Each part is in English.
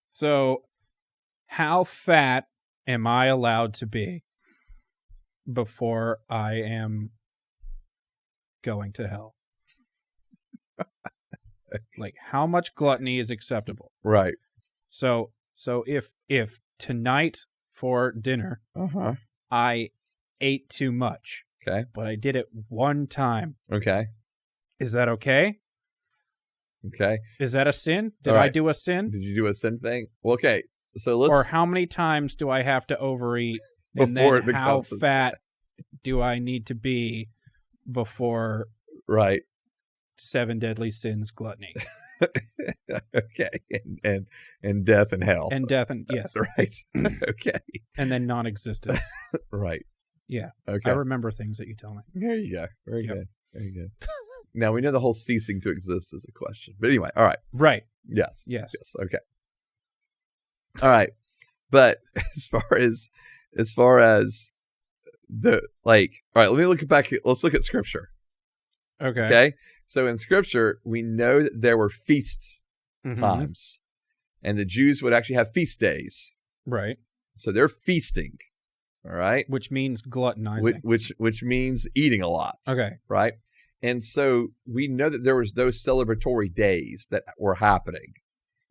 So, how fat am I allowed to be before I am going to hell? Like, how much gluttony is acceptable? Right. So if tonight for dinner I ate too much, okay, but I did it one time, okay, is that okay? Okay. Is that a sin? Did Right. I do a sin? Did you do a sin thing? Well, okay. So let's. Or how many times do I have to overeat? And Before then it how becomes a fat do I need to be before Right. 7 deadly sins, gluttony? Okay. And death and hell. And death and yes. Right. Okay. And then non-existence. Right. Yeah. Okay. I remember things that you tell me. There you go. Very Yep. good. Very good. Now we know the whole ceasing to exist is a question. But anyway, all right. Right. Yes. Yes. Okay. All right. But as far as the all right, let me look back. Let's look at scripture. Okay. Okay. So in scripture, we know that there were feast Mhm. times, and the Jews would actually have feast days. Right. So they're feasting. All right. Which means gluttonizing. Which means eating a lot. Okay. Right. And so we know that there was those celebratory days that were happening.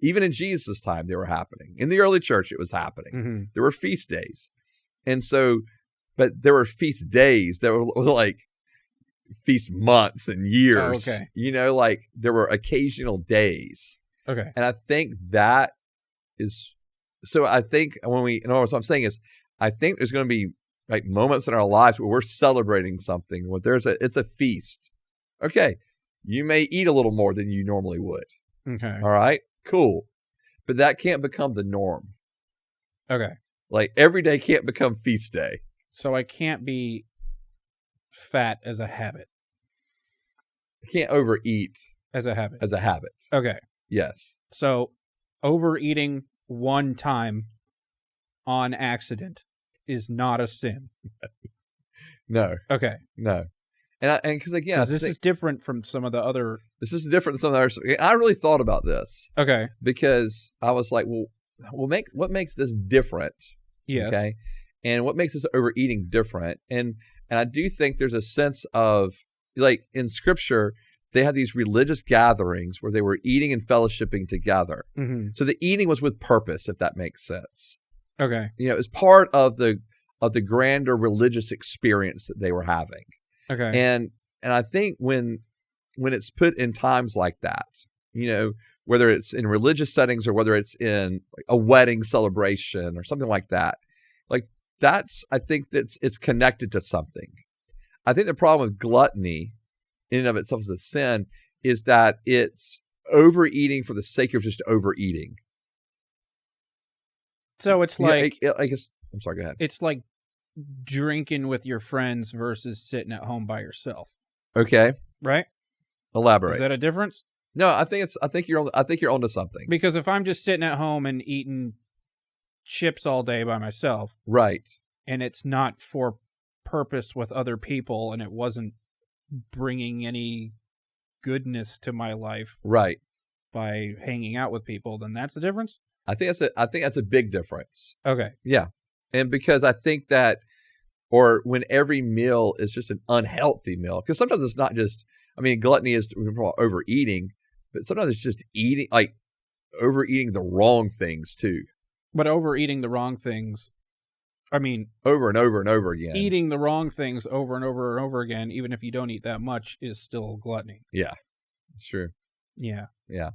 Even in Jesus' time, they were happening. In the early church, it was happening. Mm-hmm. There were feast days. And so, but there were feast days that were like feast months and years. Oh, okay. You know, like there were occasional days. Okay. And I think that is, so I think what I'm saying is, I think there's going to be like moments in our lives where we're celebrating something, where it's a feast. Okay. You may eat a little more than you normally would. Okay. All right. Cool. But that can't become the norm. Okay. Like every day can't become feast day. So I can't be fat as a habit. You can't overeat As a habit. as a habit. Okay. Yes. So overeating one time on accident is not a sin. No. Okay. No. And because again, Because this is different from some of the other. this is different than some of the others. I really thought about this Okay. because I was like, well, what makes this different? Yes. Okay. And what makes this overeating different? And I do think there's a sense of, like in scripture, they had these religious gatherings where they were eating and fellowshipping together. Mm-hmm. So the eating was with purpose, if that makes sense. Okay. You know, it was part of the grander religious experience that they were having. Okay. And I think when it's put in times like that, you know, whether it's in religious settings or whether it's in like a wedding celebration or something like that, like I think it's connected to something. I think the problem with gluttony in and of itself as a sin is that it's overeating for the sake of just overeating. So it's like, I guess, I'm sorry, go ahead. it's like drinking with your friends versus sitting at home by yourself, Okay. right? Elaborate. Is that a difference? No, I think you're onto something. Because if I'm just sitting at home and eating chips all day by myself, Right. and it's not for purpose with other people, and it wasn't bringing any goodness to my life Right. by hanging out with people, then that's the difference? I think that's a big difference. Okay. Yeah. And because I think that, or when every meal is just an unhealthy meal, because sometimes it's not just, I mean, gluttony is overeating, but sometimes it's just eating, like overeating the wrong things too. But overeating the wrong things, I mean, Over and over and over again. eating the wrong things over and over and over again, even if you don't eat that much, is still gluttony. Yeah. It's true. Yeah. Yeah.